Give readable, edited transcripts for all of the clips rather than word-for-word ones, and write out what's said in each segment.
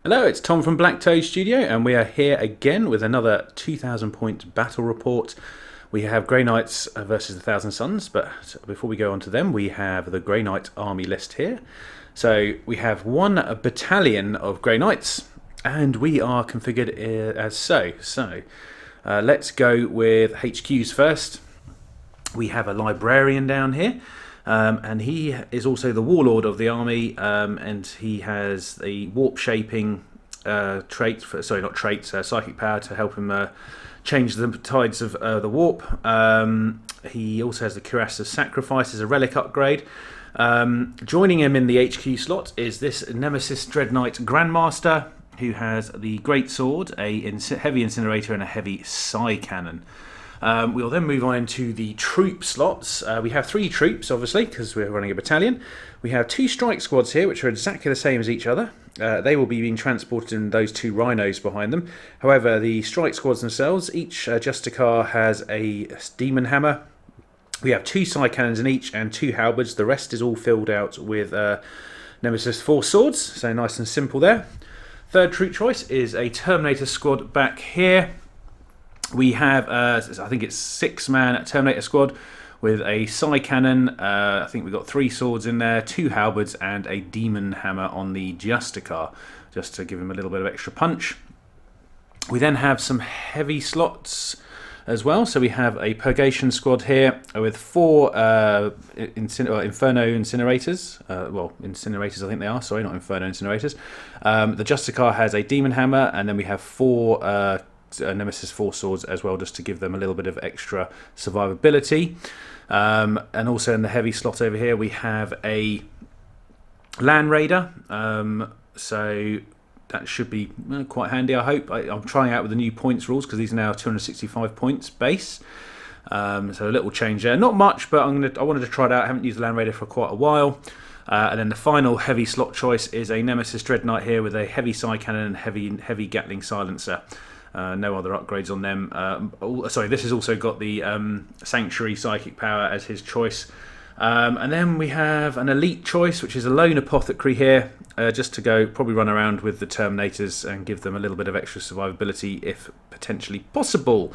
Hello, it's Tom from Black Toad Studio, and we are here again with another 2,000 point battle report. We have Grey Knights versus the Thousand Suns, but before we go on to them, we have the Grey Knight army list here. So we have one battalion of Grey Knights, and we are configured as so. Let's go with HQs first. We have a librarian down here. And he is also the warlord of the army, and he has the warp shaping trait, psychic power to help him change the tides of the warp. He also has the cuirass of sacrifice as a relic upgrade. Joining him in the HQ slot is this Nemesis Dreadknight Grandmaster, who has the great sword, a heavy incinerator, and a heavy psi cannon. We'll then move on into the troop slots. We have 3 troops, obviously, because we're running a battalion. We have 2 strike squads here, which are exactly the same as each other. They will be being transported in those 2 rhinos behind them. However, the strike squads themselves, each Justicar has a demon hammer. We have 2 psi cannons in each and 2 halberds. The rest is all filled out with Nemesis Force swords, so nice and simple there. Third troop choice is a Terminator squad back here. We have, I think it's 6-man Terminator squad with a psi cannon. I think we've got 3 swords in there, 2 halberds, and a demon hammer on the Justicar, just to give him a little bit of extra punch. We then have some heavy slots as well. So we have a Purgation squad here with 4 Inferno incinerators. Well, incinerators I think they are, sorry, not Inferno incinerators. The Justicar has a demon hammer, and then we have 4 Nemesis Force swords as well, just to give them a little bit of extra survivability. And also in the heavy slot over here we have a Land Raider, so that should be quite handy, I hope. I'm trying out with the new points rules because these are now 265 points base, so a little change there, not much, but I wanted to try it out. I haven't used the Land Raider for quite a while. And then the final heavy slot choice is a Nemesis Dreadknight here with a heavy psi cannon and heavy Gatling silencer. No other upgrades on them. Sorry, this has also got the Sanctuary Psychic Power as his choice. And then we have an elite choice, which is a lone apothecary here, just to go probably run around with the Terminators and give them a little bit of extra survivability if potentially possible.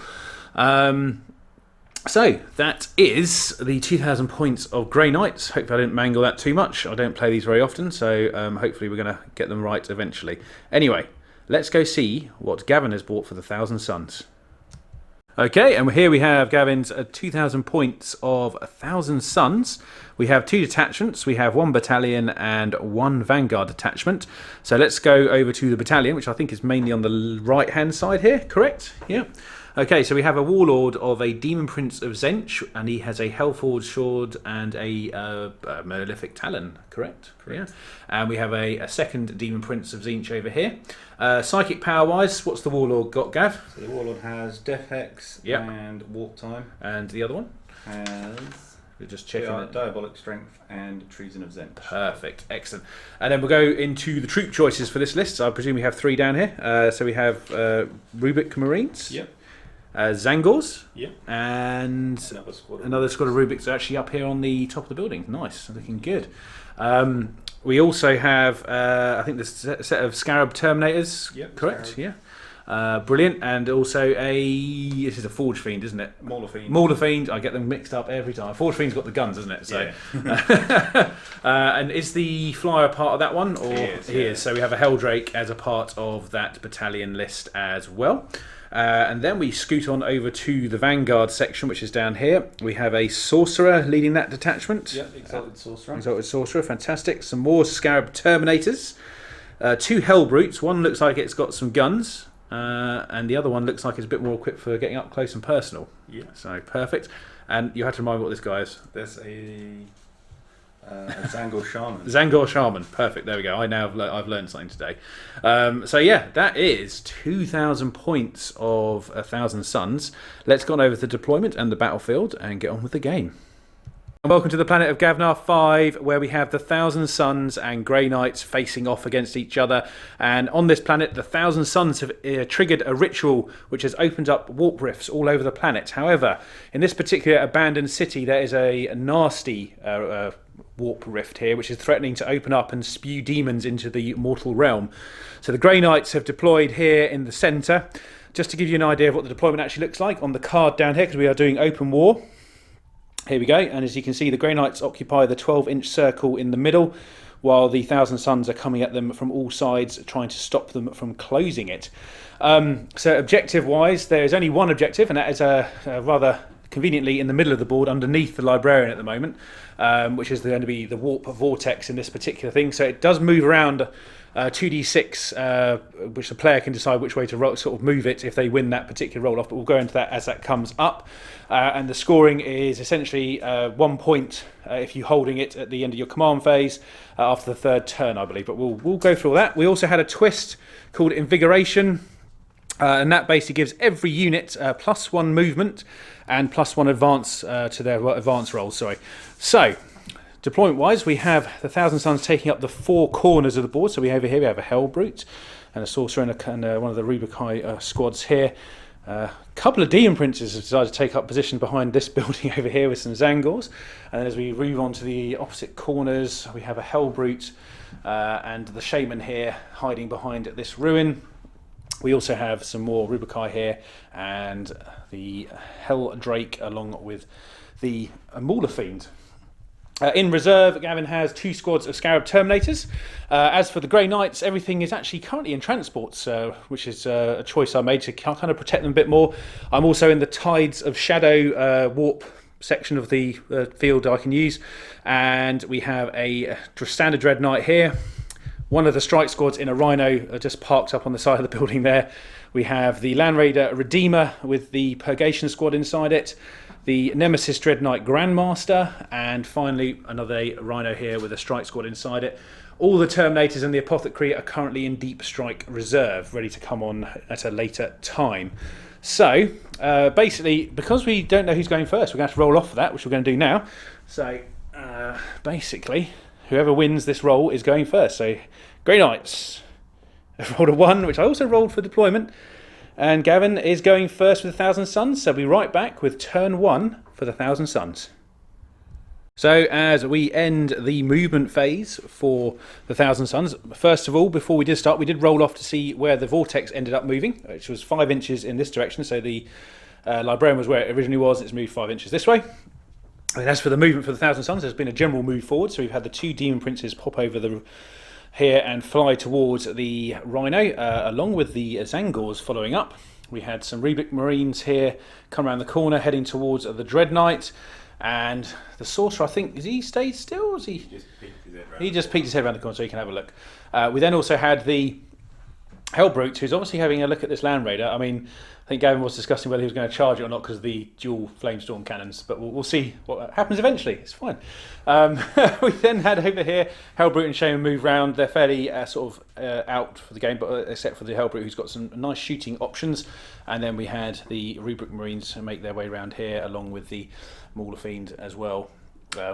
So that is the 2,000 points of Grey Knights. Hopefully I didn't mangle that too much. I don't play these very often, so hopefully we're going to get them right eventually. Anyway, let's go see what Gavin has bought for the Thousand Suns. Okay, and here we have Gavin's 2,000 points of 1,000 Suns. We have 2 detachments. We have 1 battalion and 1 vanguard detachment. So let's go over to the battalion, which I think is mainly on the right-hand side here, correct? Yeah. Okay, so we have a warlord of a Demon Prince of Tzeentch, and he has a Hellforged sword and a Malefic Talon, correct? Yeah. And we have a second Demon Prince of Tzeentch over here. Psychic power-wise, what's the warlord got, Gav? So the warlord has Death Hex and Warp Time. And the other one? Has... We're just checking it. Diabolic Strength and Treason of Tzeentch. Perfect, excellent. And then we'll go into the troop choices for this list. So I presume we have 3 down here. So we have Rubik Marines. Yep. Zangors, yep. And another squad of Rubiks actually up here on the top of the building. Nice, looking good. We also have, I think, this set of Scarab Terminators. Yep, correct? Scarab. Yeah. Brilliant, and also this is a Forge Fiend, isn't it? Mauler Fiend. Mauler Fiend, I get them mixed up every time. Forge Fiend's got the guns, isn't it? So, yeah. And is the flyer part of that one? Or he is. So we have a Helldrake as a part of that battalion list as well. And then we scoot on over to the Vanguard section, which is down here. We have a Sorcerer leading that detachment. Yep, Exalted Sorcerer. Exalted Sorcerer, fantastic. Some more Scarab Terminators. 2 Hellbrutes. One looks like it's got some guns. And the other one looks like it's a bit more equipped for getting up close and personal. Yeah. So, perfect. And you had to remind me what this guy is. There's a Zangor Shaman. Zangor Shaman, perfect. There we go. I've learned something today. So yeah, that is 2,000 points of 1,000 Suns. Let's go on over to the deployment and the battlefield and get on with the game. And welcome to the planet of Gavnar 5, where we have the Thousand Suns and Grey Knights facing off against each other. And on this planet, the Thousand Suns have triggered a ritual which has opened up warp rifts all over the planet. However, in this particular abandoned city, there is a nasty warp rift here, which is threatening to open up and spew demons into the mortal realm. So the Grey Knights have deployed here in the centre. Just to give you an idea of what the deployment actually looks like, on the card down here, because we are doing open war. Here we go, and as you can see, the Grey Knights occupy the 12-inch circle in the middle, while the Thousand Suns are coming at them from all sides, trying to stop them from closing it. So objective-wise, there is only one objective, and that is rather conveniently in the middle of the board, underneath the Librarian at the moment, which is going to be the Warp Vortex in this particular thing. So it does move around 2d6, which the player can decide which way to sort of move it if they win that particular roll off, but we'll go into that as that comes up. And the scoring is essentially 1 point if you're holding it at the end of your command phase after the 3rd turn, I believe, but we'll go through all that. We also had a twist called Invigoration, and that basically gives every unit +1 movement and +1 advance to their advance rolls. So deployment-wise, we have the Thousand Suns taking up the 4 corners of the board. So over here we have a Hellbrute and a Sorcerer and one of the Rubikai squads here. A couple of Demon Princes have decided to take up position behind this building over here with some Zangors. And then as we move on to the opposite corners, we have a Hellbrute and the Shaman here hiding behind this ruin. We also have some more Rubikai here and the Hell Drake along with the Mauler Fiend. In reserve, Gavin has 2 squads of Scarab Terminators. As for the Grey Knights, everything is actually currently in transports, which is a choice I made to kind of protect them a bit more. I'm also in the Tides of Shadow warp section of the field I can use. And we have a standard Dread Knight here. One of the strike squads in a Rhino just parked up on the side of the building there. We have the Land Raider Redeemer with the Purgation squad inside it, the Nemesis Dread Knight Grandmaster, and finally another Rhino here with a strike squad inside it. All the Terminators and the Apothecary are currently in Deep Strike Reserve, ready to come on at a later time. So, basically, because we don't know who's going first, we're going to have to roll off for that, which we're going to do now. So, basically, whoever wins this roll is going first. So, Grey Knights. I've rolled a 1, which I also rolled for deployment. And Gavin is going first with the Thousand Suns. So we'll be right back with turn 1 for the Thousand Suns. So as we end the movement phase for the Thousand Suns, first of all, before we did start, we did roll off to see where the Vortex ended up moving, which was 5 inches in this direction. So the Librarian was where it originally was. It's moved 5 inches this way. And as for the movement for the Thousand Suns, there's been a general move forward. So we've had the 2 Demon Princes pop over here and fly towards the Rhino, along with the Zangors following up. We had some Rubic Marines here come around the corner, heading towards the Dread Knight, and the Sorcerer, I think, has he stayed still? Or is he just peeked his head around the corner so you can have a look. We then also had the Hellbrute, who's obviously having a look at this Land Raider. I mean, I think Gavin was discussing whether he was going to charge it or not because of the dual Flamestorm cannons, but we'll see what happens eventually. It's fine. We then had over here Hellbrute and Shaman move round. They're fairly out for the game, but except for the Hellbrute, who's got some nice shooting options. And then we had the Rubric Marines make their way around here, along with the Mauler Fiend as well.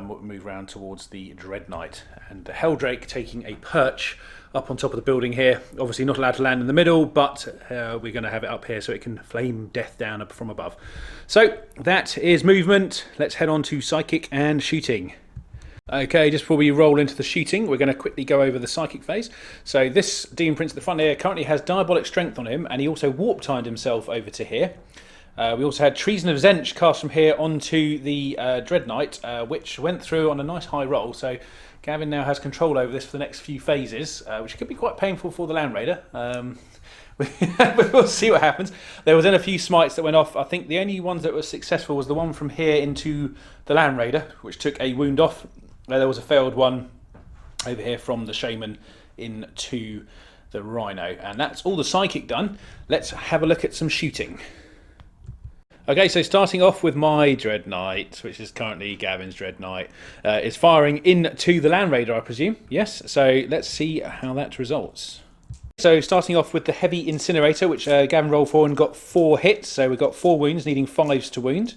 Move round towards the Dread Knight, and the Helldrake taking a perch up on top of the building here. Obviously not allowed to land in the middle, but we're going to have it up here so it can flame death down from above. So that is movement. Let's head on to psychic and shooting. Okay, just before we roll into the shooting, we're going to quickly go over the psychic phase. So this Demon Prince at the front here currently has Diabolic Strength on him, and he also warp-timed himself over to here. We also had Treason of Zench cast from here onto the Dread Knight, which went through on a nice high roll. So Gavin now has control over this for the next few phases, which could be quite painful for the Land Raider. We'll see what happens. There was then a few smites that went off. I think the only ones that were successful was the one from here into the Land Raider, which took a wound off. There was a failed one over here from the Shaman into the Rhino. And that's all the psychic done. Let's have a look at some shooting. Okay, so starting off with my Dread Knight, which is currently Gavin's Dread Knight, is firing into the Land Raider, I presume. Yes, so let's see how that results. So starting off with the Heavy Incinerator, which Gavin rolled for and got 4 hits. So we've got 4 wounds, needing 5s to wound.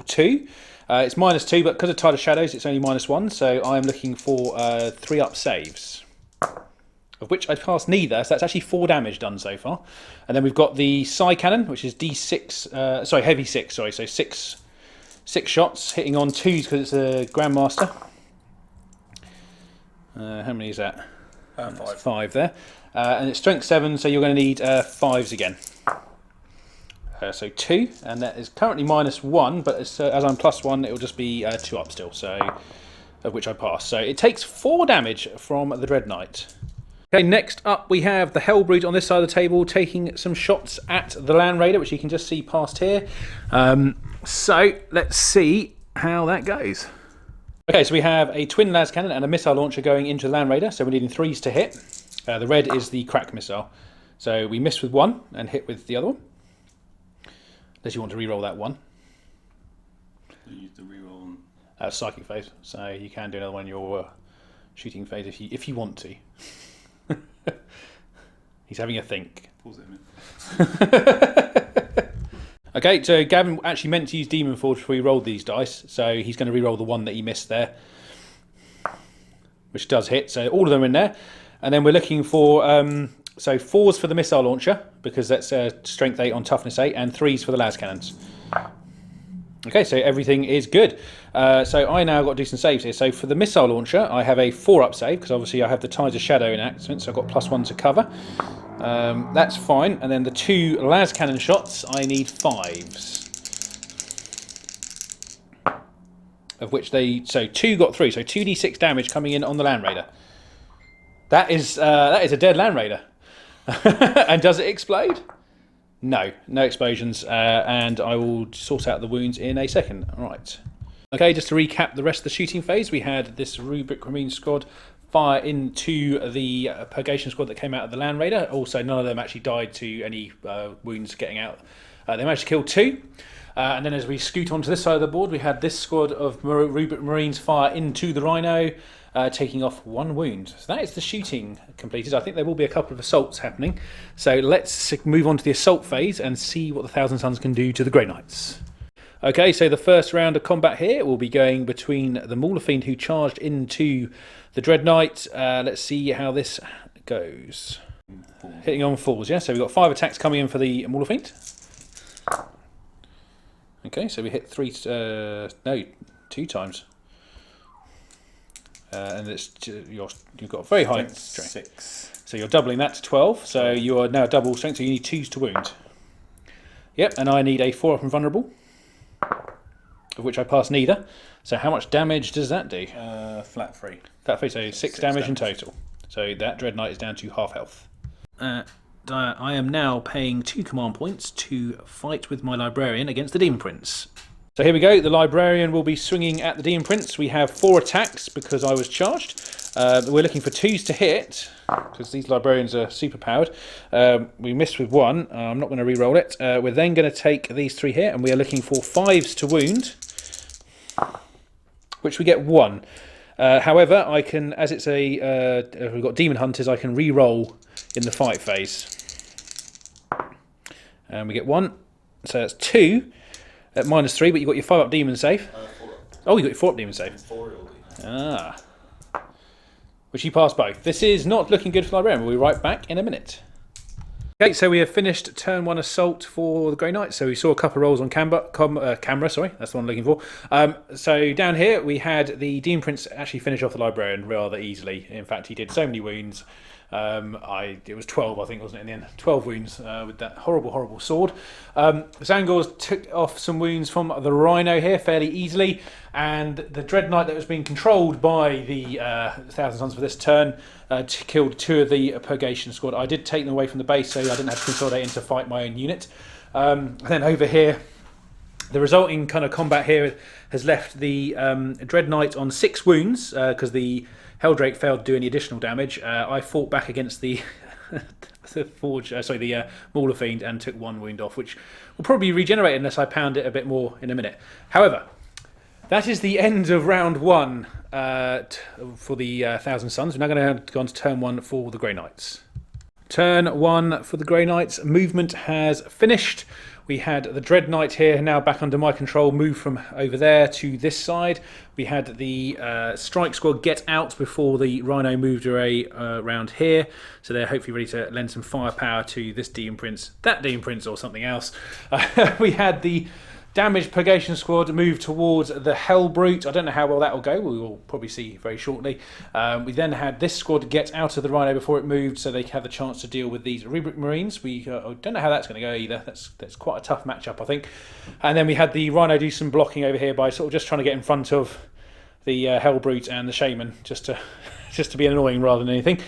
2. It's -2, but because of Tide of Shadows, it's only -1. So I am looking for 3 up saves, of which I passed neither, so that's actually 4 damage done so far. And then we've got the Psy Cannon, which is D6, heavy 6, so 6 6 shots, hitting on 2s because it's a Grandmaster. How many is that? 5. 5 there. And it's strength 7, so you're going to need 5s again. So 2, and that is currently -1, but as I'm +1, it will just be 2 up still, so of which I pass. So it takes 4 damage from the Dread Knight. Okay, next up we have the Hellbrood on this side of the table, taking some shots at the Land Raider, which you can just see past here. So let's see how that goes. Okay, so we have a twin las cannon and a missile launcher going into the Land Raider, so we're needing 3s to hit. The red is the crack missile. So we miss with 1 and hit with the other one. Unless you want to re-roll that 1. You use the re-roll on psychic phase, so you can do another one in your shooting phase if you want to. He's having a think. Pause it a minute. Okay, so Gavin actually meant to use Demon Forge before he rolled these dice, so he's going to re-roll the 1 that he missed there, which does hit. So all of them are in there, and then we're looking for so 4s for the missile launcher because that's strength 8 on toughness 8, and 3s for the las cannons. Okay, so everything is good. So I now got to do some saves here. So for the missile launcher, I have a 4-up save because obviously I have the Tides of Shadow enactment, so I've got +1 to cover. That's fine. And then the 2 las cannon shots, I need 5s. Of which so 2 got 3, so 2d6 damage coming in on the Land Raider. That is a dead Land Raider. And does it explode? No explosions, and I will sort out the wounds in a second. All right. Okay, just to recap the rest of the shooting phase, we had this Rubric Marine squad fire into the Purgation squad that came out of the Land Raider. Also, none of them actually died to any wounds getting out. They managed to kill 2. And then as we scoot onto this side of the board, we had this squad of Rubric Marines fire into the Rhino, taking off 1 wound. So that is the shooting completed. I think there will be a couple of assaults happening. So let's move on to the assault phase and see what the Thousand Suns can do to the Grey Knights. Okay, so the first round of combat here will be going between the Mauler Fiend who charged into the Dread Knight. Let's see how this goes. Hitting on 4s, yeah? So we've got 5 attacks coming in for the Mauler Fiend. Okay, so we hit 2 times. And you've got a very high strength. 6. So you're doubling that to 12. So you are now double strength, so you need 2s to wound. Yep, and I need a 4-up and vulnerable, of which I pass neither. So how much damage does that do? Flat 3. Flat 3, so 6 damage in total. So that Dread Knight is down to half health. I am now paying 2 command points to fight with my Librarian against the Demon Prince. So here we go, the Librarian will be swinging at the Demon Prince. We have 4 attacks because I was charged. We're looking for 2s to hit because these Librarians are super powered. We missed with 1, I'm not going to re-roll it. We're then going to take these 3 here and we are looking for 5s to wound, which we get 1. However, I can, as it's we've got Demon Hunters, I can re-roll in the fight phase. And we get 1, so that's 2 at -3, but you've got your 5-up demon save. 4-up. Oh, you got your 4-up demon save. Which you pass both. This is not looking good for Librarian. We'll be right back in a minute. Okay, so we have finished turn 1 assault for the Grey Knights. So we saw a couple of rolls on camera, sorry, that's the one I'm looking for. So down here we had the Demon Prince actually finish off the Librarian rather easily. In fact, he did so many wounds. It was 12, I think, wasn't it, in the end? 12 wounds with that horrible sword. Zangors took off some wounds from the Rhino here fairly easily, and the Dread Knight that was being controlled by the Thousand Suns for this turn killed 2 of the Purgation squad. I did take them away from the base, so I didn't have to consolidate in to fight my own unit. And then over here, the resulting kind of combat here has left the Dread Knight on 6 wounds because the Helldrake failed to do any additional damage. I fought back against the the Mauler Fiend and took 1 wound off, which will probably regenerate unless I pound it a bit more in a minute. However, that is the end of round 1 for the Thousand Suns. We're now going to go on to turn 1 for the Grey Knights. Turn 1 for the Grey Knights. Movement has finished. We had the Dread Knight here, now back under my control, move from over there to this side. We had the Strike Squad get out before the Rhino moved around here. So they're hopefully ready to lend some firepower to this Demon Prince, that Demon Prince or something else. We had the damaged Purgation Squad moved towards the Hell Brute. I don't know how well that will go. We will probably see very shortly. We then had this squad get out of the Rhino before it moved, so they had the chance to deal with these Rubric Marines. We don't know how that's going to go either. That's quite a tough matchup, I think. And then we had the Rhino do some blocking over here by sort of just trying to get in front of the Hell Brute and the Shaman, just to be annoying rather than anything.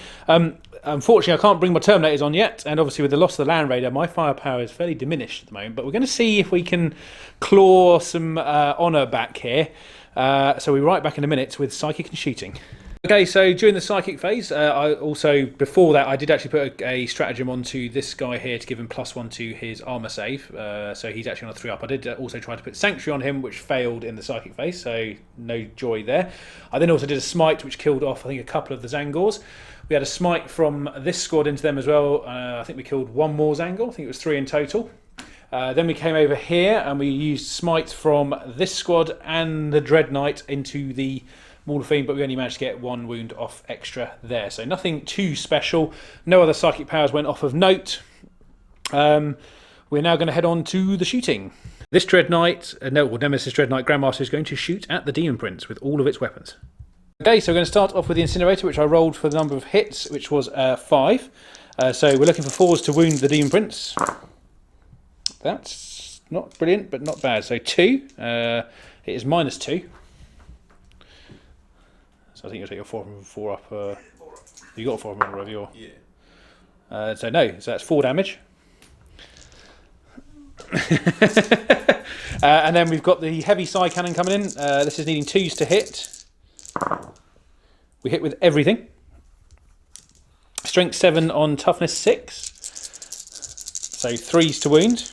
Unfortunately, I can't bring my Terminators on yet, and obviously with the loss of the Land Raider, my firepower is fairly diminished at the moment, but we're going to see if we can claw some honour back here. So we'll be right back in a minute with Psychic and Shooting. Okay, so during the Psychic phase, before that, I did actually put a stratagem onto this guy here to give him +1 to his armour save, so he's actually on a 3-up. I did also try to put Sanctuary on him, which failed in the Psychic phase, so no joy there. I then also did a Smite, which killed off, I think, a couple of the Zangors. We had a Smite from this squad into them as well. I think we killed one more Zangor. I think it was 3 in total. Then we came over here and we used Smite from this squad and the Dread Knight into the Mauler Fiend, but we only managed to get 1 wound off extra there. So nothing too special. No other psychic powers went off of note. We're now going to head on to the shooting. This Dread Knight, Nemesis Dread Knight Grandmaster is going to shoot at the Demon Prince with all of its weapons. Okay, so we're going to start off with the Incinerator, which I rolled for the number of hits, which was 5. So we're looking for 4s to wound the Demon Prince. That's not brilliant, but not bad. So 2. It is -2. So I think you'll take your 4 up. You got a 4 up already, or? Yeah. So no, so that's 4 damage. And then we've got the heavy side cannon coming in. This is needing 2s to hit. We hit with everything. Strength 7 on toughness 6. So 3s to wound.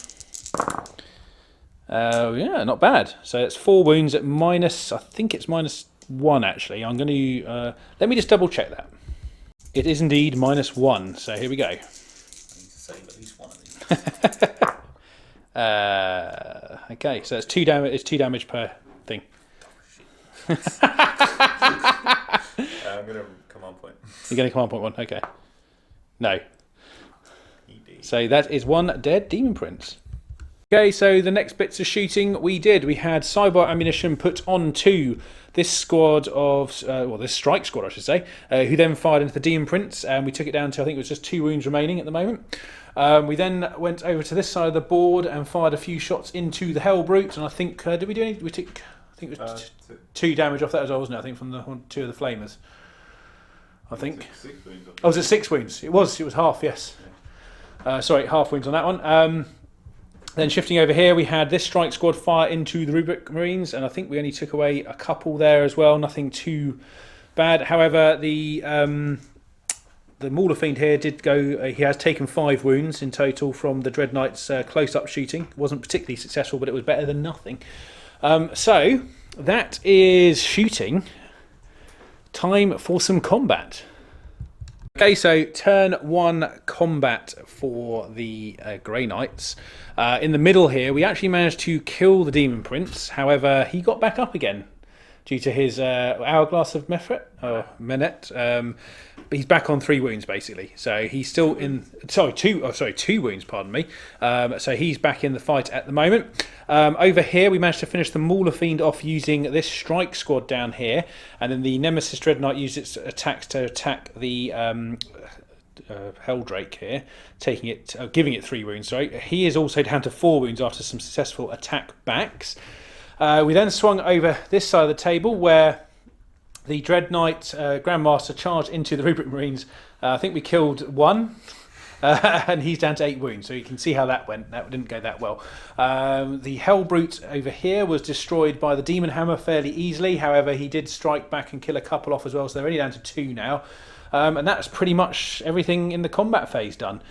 Yeah, not bad. So it's 4 wounds at I think it's -1 actually. I'm going to, let me just double check that. It is indeed -1, so here we go. I need to save at least 1 of these. Okay, so it's 2 damage. It's 2 damage per thing. I'm going to come on point. You're going to come on point 1, okay. No. So that is 1 dead Demon Prince. Okay, so the next bits of shooting we did. We had cyber ammunition put onto this squad of, this strike squad I should say, who then fired into the Demon Prince, and we took it down to, I think it was just 2 wounds remaining at the moment. We then went over to this side of the board and fired a few shots into the Hell Brute, and I think, did we do any? We took, I think it was 2 damage off that as well, wasn't it? I think from the 2 of the Flamers. I think. 6 wounds. Oh, was it 6 wounds? It was half, yes. Sorry, half wounds on that one. Then shifting over here, we had this strike squad fire into the Rubric Marines, and I think we only took away a couple there as well. Nothing too bad. However, the Mauler Fiend here did go. He has taken 5 wounds in total from the Dread Knight's close-up shooting. It wasn't particularly successful, but it was better than nothing. So that is shooting. Time for some combat. Okay, so turn 1 combat for the Grey Knights. In the middle here, we actually managed to kill the Demon Prince. However, he got back up again due to his Hourglass of Menet. But he's back on 3 wounds basically. So he's still in. Sorry, 2 wounds. Pardon me. So he's back in the fight at the moment. Over here, we managed to finish the Mauler Fiend off using this strike squad down here, and then the Nemesis Dread Knight used its attacks to attack the Helldrake here, giving it 3 wounds. Sorry, he is also down to 4 wounds after some successful attack backs. We then swung over this side of the table where the Dread Knight Grandmaster charged into the Rubric Marines. I think we killed 1. And he's down to 8 wounds, so you can see how that went. That didn't go that well. The Hell Brute over here was destroyed by the Demon Hammer fairly easily. However, he did strike back and kill a couple off as well, so they're only down to 2 now. And that's pretty much everything in the combat phase done.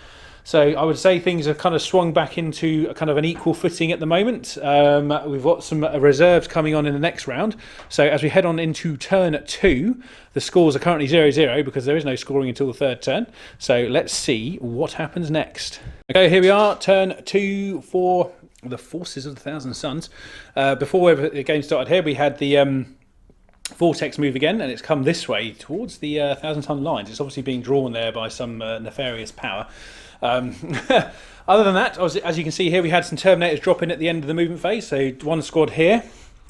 So I would say things have kind of swung back into a kind of an equal footing at the moment. We've got some reserves coming on in the next round. So as we head on into turn 2, the scores are currently 0-0 because there is no scoring until the 3rd turn. So let's see what happens next. Okay, here we are, turn 2 for the Forces of the Thousand Suns. Before the game started here, we had the Vortex move again, and it's come this way towards the Thousand Sun lines. It's obviously being drawn there by some nefarious power. Other than that, as you can see here, we had some Terminators drop in at the end of the movement phase. So one squad here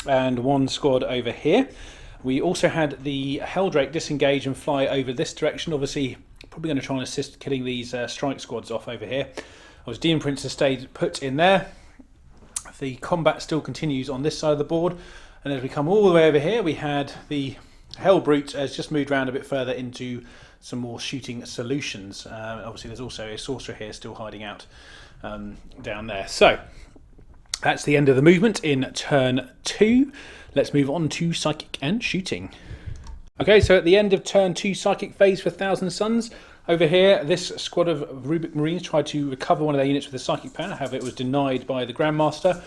and one squad over here. We also had the Helldrake disengage and fly over this direction. Obviously, probably going to try and assist killing these strike squads off over here. Demon Prince has stayed put in there. The combat still continues on this side of the board. And as we come all the way over here, we had the Hellbrute has just moved around a bit further into some more shooting solutions. Obviously, there's also a Sorcerer here still hiding out down there. So, that's the end of the movement in turn 2. Let's move on to Psychic and Shooting. Okay, so at the end of turn 2 Psychic phase for Thousand Suns, over here, this squad of Rubric Marines tried to recover one of their units with a Psychic power, however it was denied by the Grandmaster.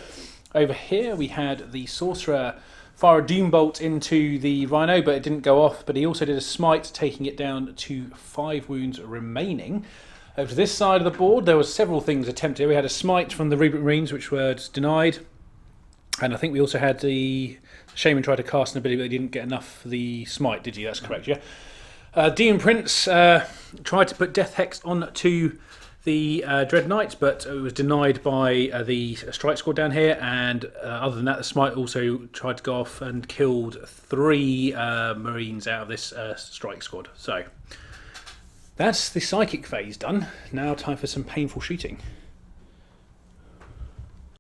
Over here we had the Sorcerer fire a Doom Bolt into the Rhino, but it didn't go off, but he also did a Smite, taking it down to 5 wounds remaining. Over to this side of the board, there were several things attempted. We had a Smite from the Rubric Marines, which were denied. And I think we also had the Shaman tried to cast an ability, but they didn't get enough for the Smite, did you? That's correct, yeah. Demon Prince tried to put Death Hex onto the Dread Knight, but it was denied by the Strike Squad down here. And other than that, the Smite also tried to go off and killed 3 Marines out of this Strike Squad. So that's the Psychic phase done. Now time for some painful shooting.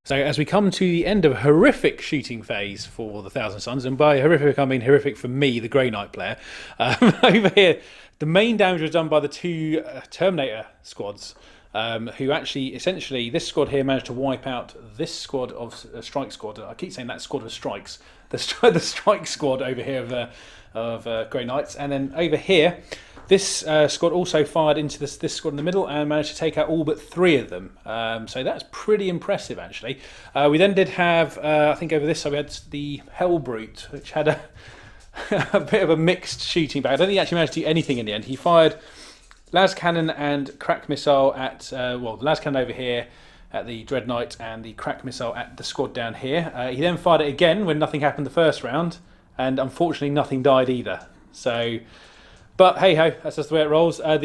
So as we come to the end of a horrific shooting phase for the Thousand Suns, and by horrific I mean horrific for me, the Grey Knight player, over here the main damage was done by the 2 Terminator squads, who actually, essentially, this squad here managed to wipe out this squad of Strike Squad. I keep saying that squad of strikes. The Strike Squad over here of Grey Knights, and then over here, this squad also fired into this squad in the middle and managed to take out all but 3 of them. So that's pretty impressive, actually. We then did have, I think over this side, we had the Hellbrute, which had a bit of a mixed shooting bag. I don't think he actually managed to do anything in the end. He fired las cannon and crack missile at, well, the las cannon over here at the Dread Knight and the crack missile at the squad down here. He then fired it again when nothing happened the first round, and unfortunately nothing died either. So, but hey ho, that's just the way it rolls. I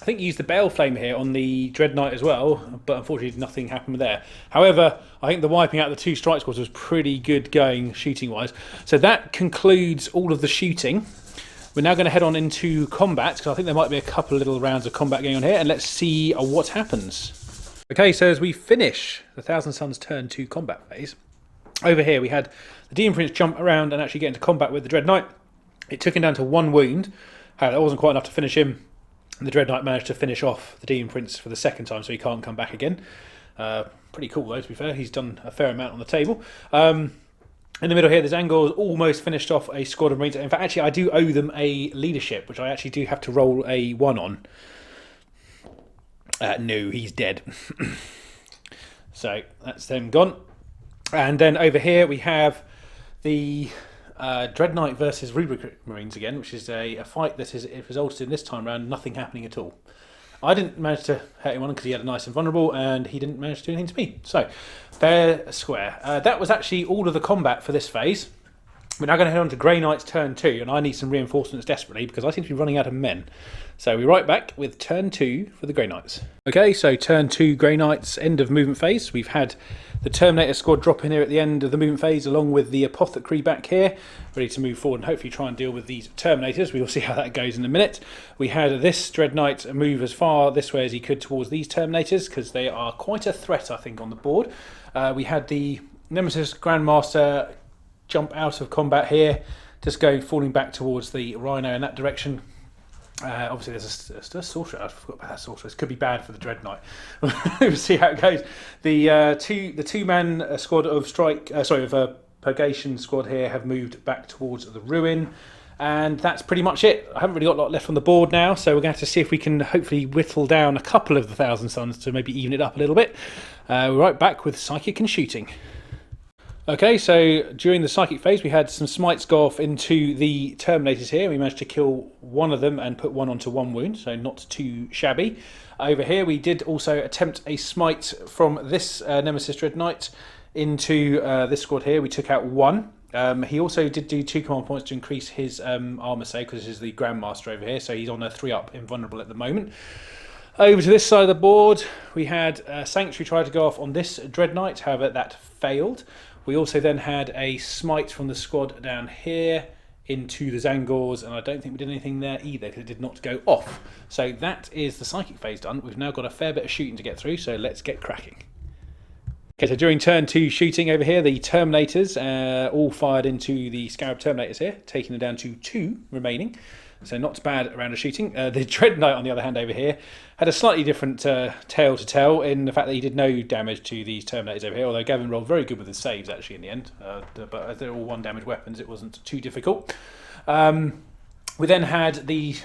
think he used the Bale Flame here on the Dread Knight as well, but unfortunately nothing happened there. However, I think the wiping out the 2 strike squads was pretty good going shooting wise. So that concludes all of the shooting. We're now going to head on into combat, because I think there might be a couple of little rounds of combat going on here, and let's see what happens. Okay, so as we finish the Thousand Suns turn 2 combat phase, over here we had the Demon Prince jump around and actually get into combat with the Dread Knight. It took him down to 1 wound. However, that wasn't quite enough to finish him. And the Dread Knight managed to finish off the Demon Prince for the 2nd time, so he can't come back again. Pretty cool though, to be fair. He's done a fair amount on the table. In the middle here, there's Angor almost finished off a squad of Marines. In fact, actually, I do owe them a leadership, which I actually do have to roll a 1 on. No, he's dead. So that's them gone. And then over here we have the Dread Knight versus Rubric Marines again, which is a fight that has resulted in this time around nothing happening at all. I didn't manage to hurt him on because he had a nice invulnerable, and he didn't manage to do anything to me. So, fair square. That was actually all of the combat for this phase. We're now going to head on to Grey Knight's turn 2, and I need some reinforcements desperately because I seem to be running out of men. So we're right back with turn 2 for the Grey Knights. Okay, so turn 2 Grey Knights, end of movement phase. We've had the Terminator squad drop in here at the end of the movement phase, along with the Apothecary back here, ready to move forward and hopefully try and deal with these Terminators. We'll see how that goes in a minute. We had this Dread Knight move as far this way as he could towards these Terminators, because they are quite a threat, I think, on the board. We had the Nemesis Grandmaster jump out of combat here, just falling back towards the Rhino in that direction. Obviously there's a Sorcerer. I forgot about that Sorcerer. This could be bad for the Dread Knight. We'll see how it goes. The two-man squad of Purgation squad here have moved back towards the Ruin, and that's pretty much it. I haven't really got a lot left on the board now, so we're going to have to see if we can hopefully whittle down a couple of the Thousand Suns to maybe even it up a little bit. We're right back with Psychic and Shooting. Okay, so during the Psychic phase we had some smites go off into the Terminators here. We managed to kill 1 of them and put 1 onto 1 wound, so not too shabby. Over here we did also attempt a smite from this Nemesis Dread Knight into this squad here. We took out 1. He also did do 2 command points to increase his armour save, because this is the Grandmaster over here, so he's on a 3-up invulnerable at the moment. Over to this side of the board, we had Sanctuary try to go off on this Dread Knight, however that failed. We also then had a smite from the squad down here into the Zangors, and I don't think we did anything there either because it did not go off. So that is the psychic phase done. We've now got a fair bit of shooting to get through, so let's get cracking. Okay, so during turn 2 shooting over here, the Terminators all fired into the Scarab Terminators here, taking them down to 2 remaining. So not bad around of shooting. The Dread Knight, on the other hand, over here, had a slightly different tale to tell in the fact that he did no damage to these Terminators over here, although Gavin rolled very good with his saves, actually, in the end. But as they're all 1 damage weapons, it wasn't too difficult. We then had the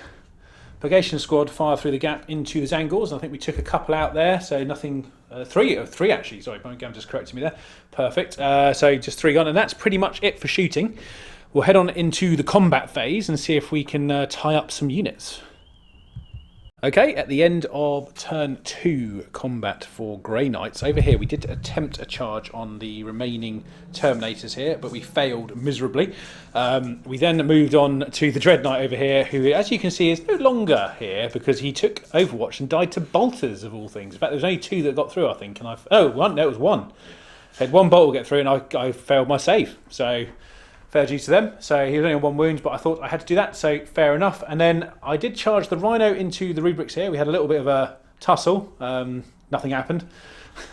Purgation Squad fire through the gap into the Zangors, and I think we took a couple out there, so nothing... three actually, sorry, Gavin just corrected me there. Perfect. So just 3 gone, and that's pretty much it for shooting. We'll head on into the combat phase and see if we can tie up some units. Okay, at the end of turn 2 combat for Grey Knights, over here we did attempt a charge on the remaining Terminators here, but we failed miserably. We then moved on to the Dread Knight over here, who, as you can see, is no longer here because he took Overwatch and died to bolters, of all things. In fact, there was only 2 that got through, I think, and it was 1. I had 1 bolt get through, and I failed my save, so... fair due to them. So he was only on 1 wound, but I thought I had to do that, so fair enough. And then I did charge the Rhino into the rubrics here. We had a little bit of a tussle. Nothing happened.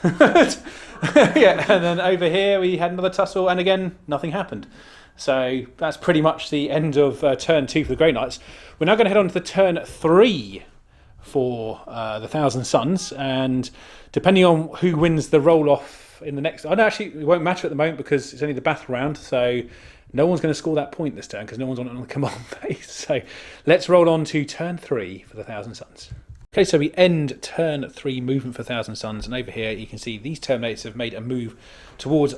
Yeah, and then over here we had another tussle, and again, nothing happened. So that's pretty much the end of turn 2 for the Grey Knights. We're now going to head on to the turn 3 for the Thousand Suns, and depending on who wins the roll-off in the next... Oh, no, actually, it won't matter at the moment because it's only the battle round, so... no one's going to score that point this turn because no one's on the command phase. So let's roll on to turn 3 for the Thousand Suns. Okay, so we end turn 3 movement for Thousand Suns, and over here you can see these Terminators have made a move towards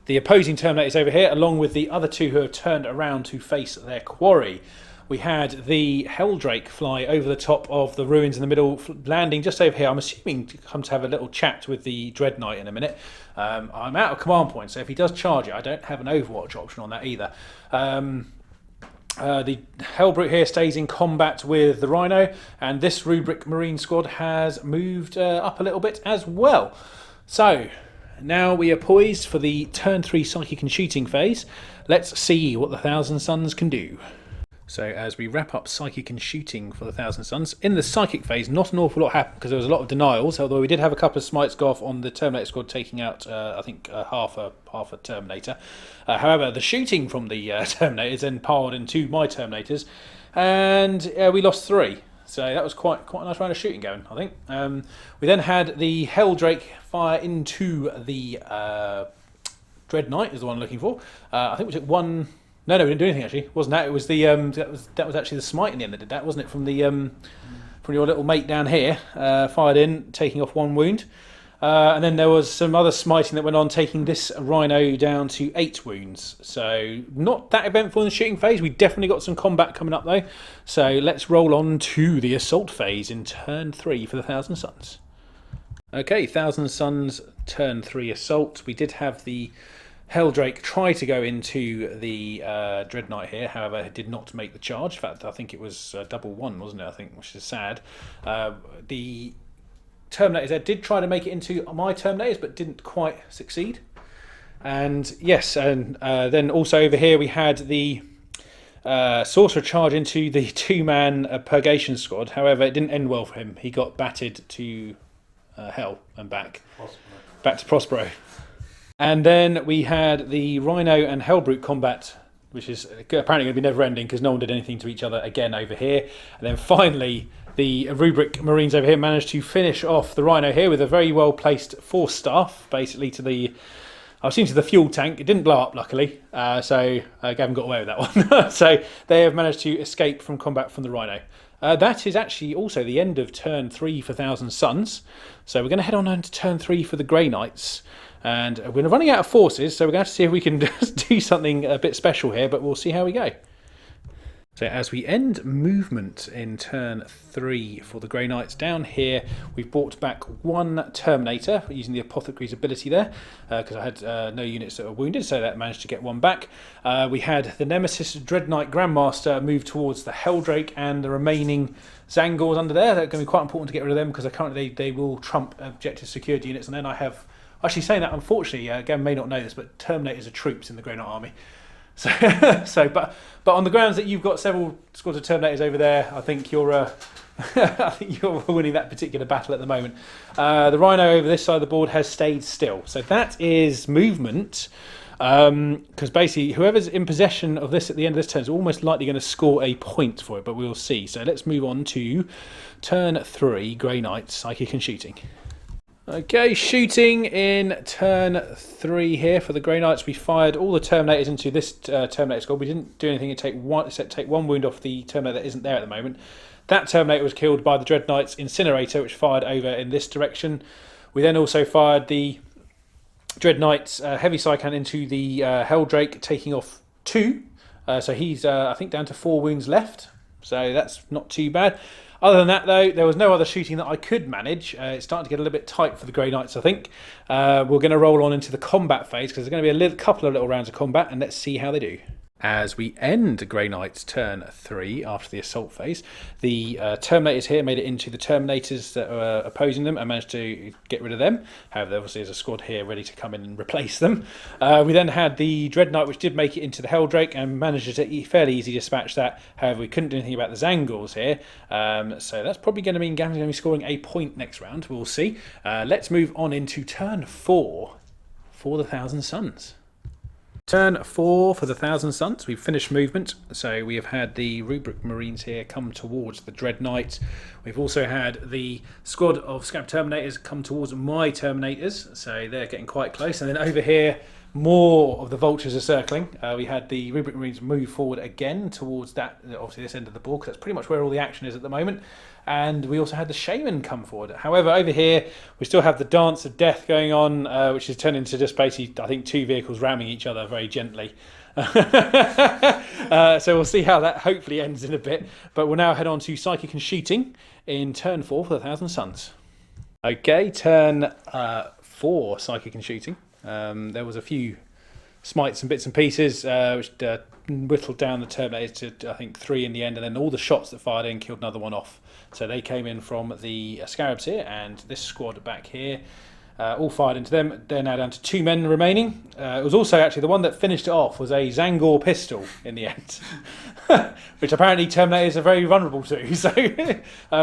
the opposing Terminators over here, along with the other 2 who have turned around to face their quarry. We had the Helldrake fly over the top of the ruins in the middle, landing just over here. I'm assuming to come to have a little chat with the Dread Knight in a minute. I'm out of command points, so if he does charge it, I don't have an Overwatch option on that either. The Hellbrute here stays in combat with the Rhino, and this Rubric Marine squad has moved up a little bit as well. So, now we are poised for the turn 3 psychic and shooting phase. Let's see what the Thousand Suns can do. So as we wrap up Psychic and Shooting for the Thousand Suns, in the Psychic phase, not an awful lot happened because there was a lot of denials, although we did have a couple of smites go off on the Terminator squad, taking out, I think, half a Terminator. However, the shooting from the Terminators then piled into my Terminators, and we lost 3. So that was quite a nice round of shooting going, I think. We then had the Helldrake fire into the Dread Knight, is the one I'm looking for. I think we took 1... No, we didn't do anything actually. Wasn't that? It was the that was actually the smite in the end that did that, wasn't it? From the from your little mate down here, fired in, taking off 1 wound, and then there was some other smiting that went on, taking this Rhino down to 8 wounds. So not that eventful in the shooting phase. We definitely got some combat coming up though. So let's roll on to the assault phase in turn 3 for the Thousand Suns. Okay, Thousand Suns turn 3 assault. We did have the Helldrake try to go into the Dread Knight here, however, it did not make the charge. In fact, I think it was double 1, wasn't it? I think, which is sad. The Terminators there did try to make it into my Terminators, but didn't quite succeed. And yes, and then also over here we had the Sorcerer charge into the 2-man Purgation squad. However, it didn't end well for him. He got battered to hell and back. Back to Prospero. And then we had the Rhino and Hellbrute combat, which is apparently going to be never-ending because no one did anything to each other again over here. And then finally, the Rubric Marines over here managed to finish off the Rhino here with a very well-placed force staff, basically to the... I've seen to the fuel tank. It didn't blow up, luckily, so Gavin got away with that one. So they have managed to escape from combat from the Rhino. That is actually also the end of turn 3 for Thousand Suns. So we're going to head on to turn 3 for the Grey Knights. And we're running out of forces, so we're going to have to see if we can do something a bit special here, but we'll see how we go. So as we end movement in turn 3 for the Grey Knights, down here we've brought back 1 Terminator using the Apothecary's ability there, because I had no units that were wounded, so that managed to get 1 back. We had the Nemesis Dread Knight Grandmaster move towards the Helldrake, and the remaining Zangors under there. They're going to be quite important to get rid of them because currently they will trump objective secured units. And then I have, actually saying that, unfortunately, Gavin may not know this, but Terminators are troops in the Grey Knight army. So, but on the grounds that you've got several squads of Terminators over there, I think you're I think you're winning that particular battle at the moment. The Rhino over this side of the board has stayed still, so that is movement. Because basically, whoever's in possession of this at the end of this turn is almost likely going to score a point for it, but we'll see. So let's move on to turn 3, Grey Knights, Psychic and Shooting. Okay, shooting in turn 3 here for the Grey Knights. We fired all the Terminators into this Terminator squad. We didn't do anything except take one wound off the Terminator that isn't there at the moment. That Terminator was killed by the Dread Knight's Incinerator, which fired over in this direction. We then also fired the Dread Knight's Heavy Cyclone into the Helldrake, taking off 2. So he's, I think, down to 4 wounds left. So that's not too bad. Other than that, though, there was no other shooting that I could manage. It's starting to get a little bit tight for the Grey Knights, I think. We're going to roll on into the combat phase because there's going to be a couple of little rounds of combat, and let's see how they do. As we end Grey Knight's turn 3 after the assault phase, the Terminators here made it into the Terminators that were opposing them and managed to get rid of them. However, there obviously is a squad here ready to come in and replace them. We then had the Dread Knight, which did make it into the Helldrake and managed to fairly easily dispatch that. However, we couldn't do anything about the Zangors here. So that's probably going to mean Gavin's going to be scoring a point next round. We'll see. Let's move on into turn 4 for the Thousand Suns. Turn 4 for the Thousand Suns. We've finished movement, so we have had the Rubric Marines here come towards the Dread Knight. We've also had the squad of Scab Terminators come towards my Terminators, so they're getting quite close. And then over here, more of the Vultures are circling. We had the Rubric Marines move forward again towards that, obviously this end of the board, because that's pretty much where all the action is at the moment. And we also had the Shaman come forward. However, over here, we still have the Dance of Death going on, which has turned into just basically, I think, 2 vehicles ramming each other very gently. So we'll see how that hopefully ends in a bit. But we'll now head on to Psychic and Shooting in turn 4 for the Thousand Suns. Okay, turn 4 Psychic and Shooting. There was a few smites and bits and pieces, which whittled down the Terminators to, I think, 3 in the end, and then all the shots that fired in killed another one off. So they came in from the Scarabs here, and this squad back here all fired into them. They're now down to 2 men remaining. It was also actually the one that finished it off was a Zangor pistol in the end, which apparently Terminators are very vulnerable to. So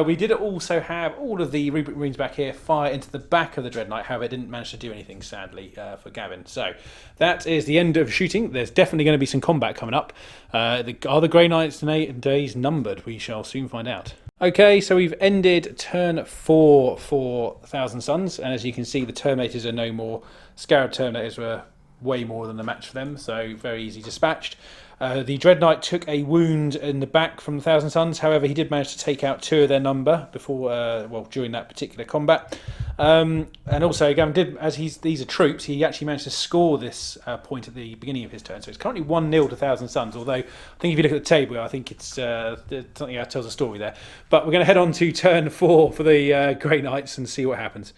we did also have all of the Rubric Marines back here fire into the back of the Dread Knight. However, it didn't manage to do anything, sadly, for Gavin. So that is the end of shooting. There's definitely going to be some combat coming up. Are the Grey Knights' days numbered? We shall soon find out. Okay, so we've ended turn 4 for Thousand Suns, and as you can see, the Terminators are no more. Scarab Terminators were way more than a match for them, so very easy dispatched. The Dread Knight took a wound in the back from the Thousand Suns. However, he did manage to take out 2 of their number before, during that particular combat. And also, Gavin did, as these are troops, he actually managed to score this point at the beginning of his turn. So it's currently 1-0 to Thousand Suns. Although I think if you look at the table, I think it's something that tells a story there. But we're going to head on to turn 4 for the Grey Knights and see what happens.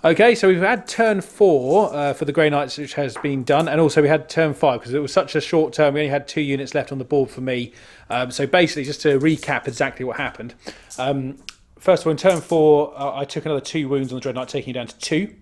Okay, so we've had turn 4 for the Grey Knights, which has been done, and also we had turn 5 because it was such a short term. We only had 2 units left on the board for me. So basically, just to recap exactly what happened. First of all, in turn 4, I took another 2 wounds on the Dread Knight, taking it down to 2.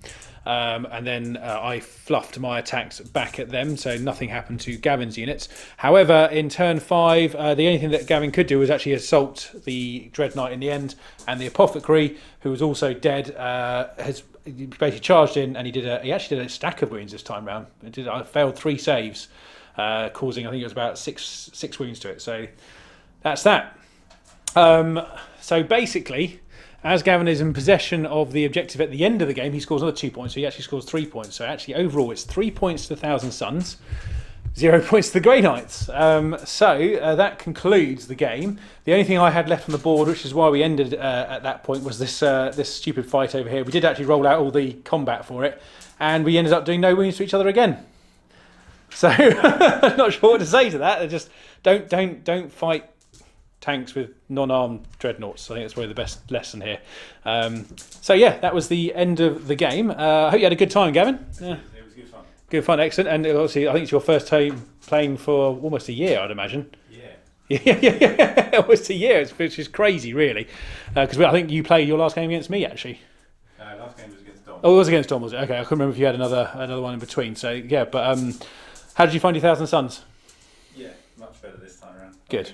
And then I fluffed my attacks back at them, so nothing happened to Gavin's units. However, in turn 5, the only thing that Gavin could do was actually assault the Dread Knight in the end, and the Apothecary, who was also dead, has basically charged in, and he actually did a stack of wounds this time round. I failed 3 saves, causing, I think it was about six wounds to it. So that's that. So basically, as Gavin is in possession of the objective at the end of the game, he scores another 2 points, so he actually scores 3 points. So actually, overall, it's 3 points to the Thousand Suns, 0 points to the Grey Knights. So that concludes the game. The only thing I had left on the board, which is why we ended at that point, was this stupid fight over here. We did actually roll out all the combat for it, and we ended up doing no wounds to each other again. So I'm not sure what to say to that. Just don't fight tanks with non-armed dreadnoughts. I think that's probably the best lesson here. So yeah, that was the end of the game. I hope you had a good time, Gavin. Yeah. It was good fun. Good fun, excellent. And obviously, I think it's your first time playing for almost a year, I'd imagine. Yeah. Yeah. Almost a year, which is crazy, really. Because I think you played your last game against me, actually. Last game was against Dom. Oh, it was against Dom, was it? Okay, I couldn't remember if you had another one in between. So yeah, but how did you find your Thousand Suns? Yeah, much better this time around. Good.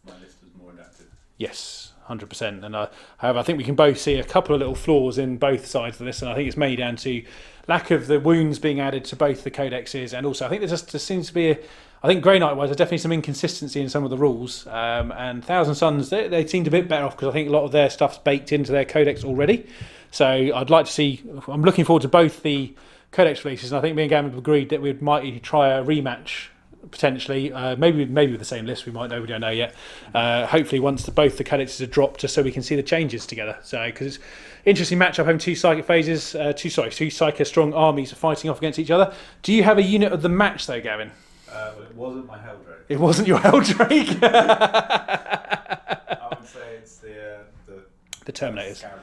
My list was more adapted. Yes, 100%. And however, I think we can both see a couple of little flaws in both sides of this, and I think it's mainly down to lack of the wounds being added to both the codexes, and also I think there seems to be I think Grey Knight wise, there's definitely some inconsistency in some of the rules, and Thousand Suns they seemed a bit better off because I think a lot of their stuff's baked into their codex already. So I'd like to see. I'm looking forward to both the codex releases, and I think me and Gavin have agreed that we might try a rematch potentially. Maybe with the same list. We might know. We don't know yet. Hopefully, once both the codexes are dropped, just so we can see the changes together. So because it's interesting matchup having two psychic phases, two psychic strong armies fighting off against each other. Do you have a unit of the match though, Gavin? Well, it wasn't my Helldrake. It wasn't your Helldrake. I would say it's the Terminators. Scarab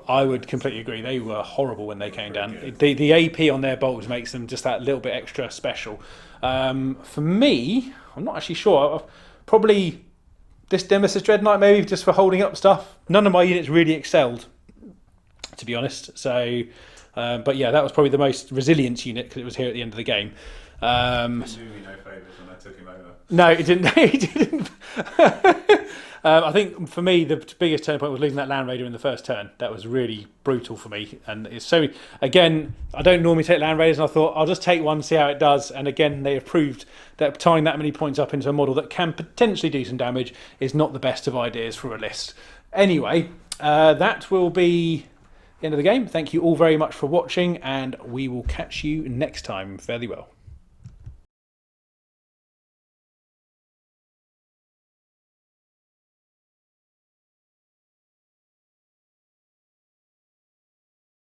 I would completely agree. They were horrible when they came down. The AP on their bolts makes them just that little bit extra special. For me, I'm not actually sure. Probably this Nemesis Dread Knight, maybe just for holding up stuff. None of my units really excelled, to be honest. So, but yeah, that was probably the most resilient unit because it was here at the end of the game. It didn't do me no favours when I took him over. No, it didn't. It didn't. I think for me the biggest turn point was losing that Land Raider in the first turn. That was really brutal for me. And it's so again, I don't normally take Land Raiders, and I thought I'll just take one, see how it does. And again, they have proved that tying that many points up into a model that can potentially do some damage is not the best of ideas for a list. Anyway, that will be the end of the game. Thank you all very much for watching, and we will catch you next time. Fairly well.